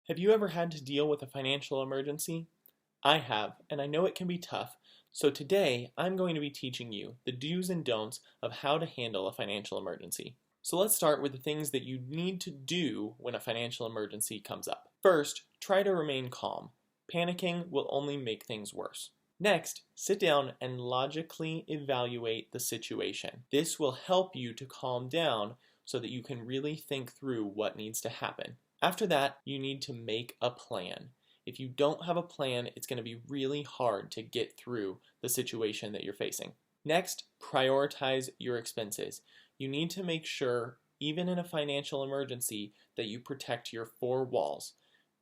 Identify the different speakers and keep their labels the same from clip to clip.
Speaker 1: Have you ever had to deal with a financial emergency? I have, and I know it can be tough. So today, I'm going to be teaching you the do's and don'ts of how to handle a financial emergency. So let's start with the things that you need to do when a financial emergency comes up. First, try to remain calm. Panicking will only make things worse. Next, sit down and logically evaluate the situation. This will help you to calm down so that you can really think through what needs to happen. After that, you need to make a plan. If you don't have a plan, it's going to be really hard to get through the situation that you're facing. Next, prioritize your expenses. You need to make sure, even in a financial emergency, that you protect your four walls: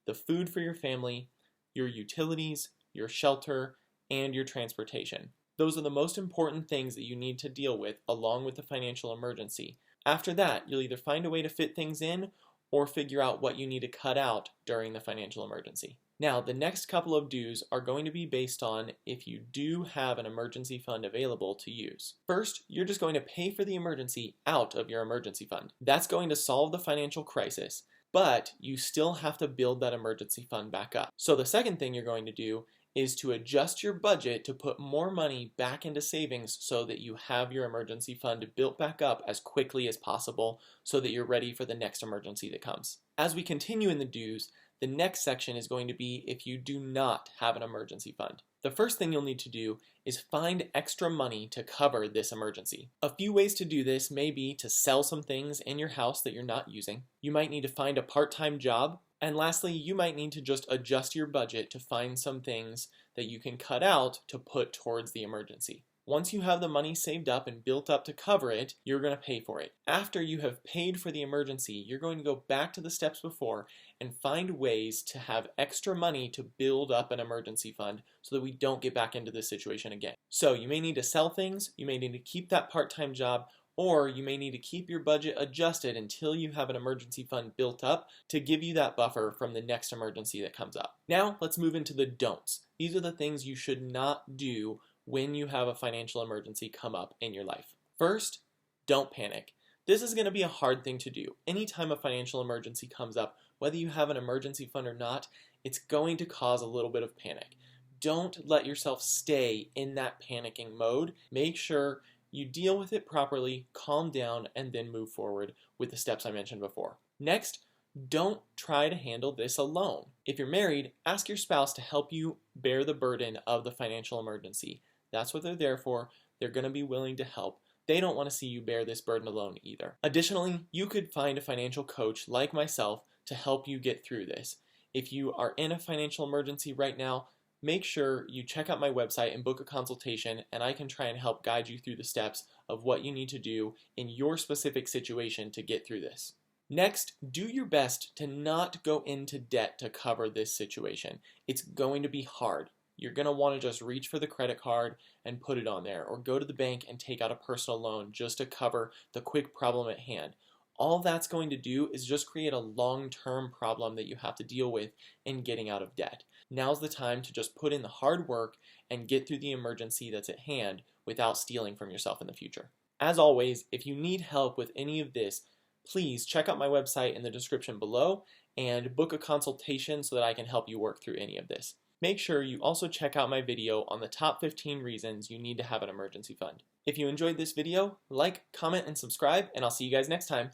Speaker 1: the food for your family, your utilities, your shelter, and your transportation. Those are the most important things that you need to deal with along with the financial emergency. After that, you'll either find a way to fit things in or figure out what you need to cut out during the financial emergency. Now, the next couple of do's are going to be based on if you do have an emergency fund available to use. First, you're just going to pay for the emergency out of your emergency fund. That's going to solve the financial crisis, but you still have to build that emergency fund back up. So the second thing you're going to do is to adjust your budget to put more money back into savings so that you have your emergency fund built back up as quickly as possible so that you're ready for the next emergency that comes. As we continue in the do's, the next section is going to be if you do not have an emergency fund. The first thing you'll need to do is find extra money to cover this emergency. A few ways to do this may be to sell some things in your house that you're not using. You might need to find a part-time job. And lastly, you might need to just adjust your budget to find some things that you can cut out to put towards the emergency. Once you have the money saved up and built up to cover it, you're going to pay for it. After you have paid for the emergency, you're going to go back to the steps before and find ways to have extra money to build up an emergency fund so that we don't get back into this situation again. So you may need to sell things, you may need to keep that part-time job, or you may need to keep your budget adjusted until you have an emergency fund built up to give you that buffer from the next emergency that comes up. Now let's move into the don'ts. These are the things you should not do when you have a financial emergency come up in your life. First, don't panic. This is going to be a hard thing to do. Anytime a financial emergency comes up, whether you have an emergency fund or not, it's going to cause a little bit of panic. Don't let yourself stay in that panicking mode. Make sure you deal with it properly, calm down, and then move forward with the steps I mentioned before. Next, don't try to handle this alone. If you're married, ask your spouse to help you bear the burden of the financial emergency. That's what they're there for. They're going to be willing to help. They don't want to see you bear this burden alone either. Additionally, you could find a financial coach like myself to help you get through this. If you are in a financial emergency right now, make sure you check out my website and book a consultation, and I can try and help guide you through the steps of what you need to do in your specific situation to get through this. Next, do your best to not go into debt to cover this situation. It's going to be hard. You're going to want to just reach for the credit card and put it on there, or go to the bank and take out a personal loan just to cover the quick problem at hand. All that's going to do is just create a long-term problem that you have to deal with in getting out of debt. Now's the time to just put in the hard work and get through the emergency that's at hand without stealing from yourself in the future. As always, if you need help with any of this, please check out my website in the description below and book a consultation so that I can help you work through any of this. Make sure you also check out my video on the top 15 reasons you need to have an emergency fund. If you enjoyed this video, like, comment, and subscribe, and I'll see you guys next time.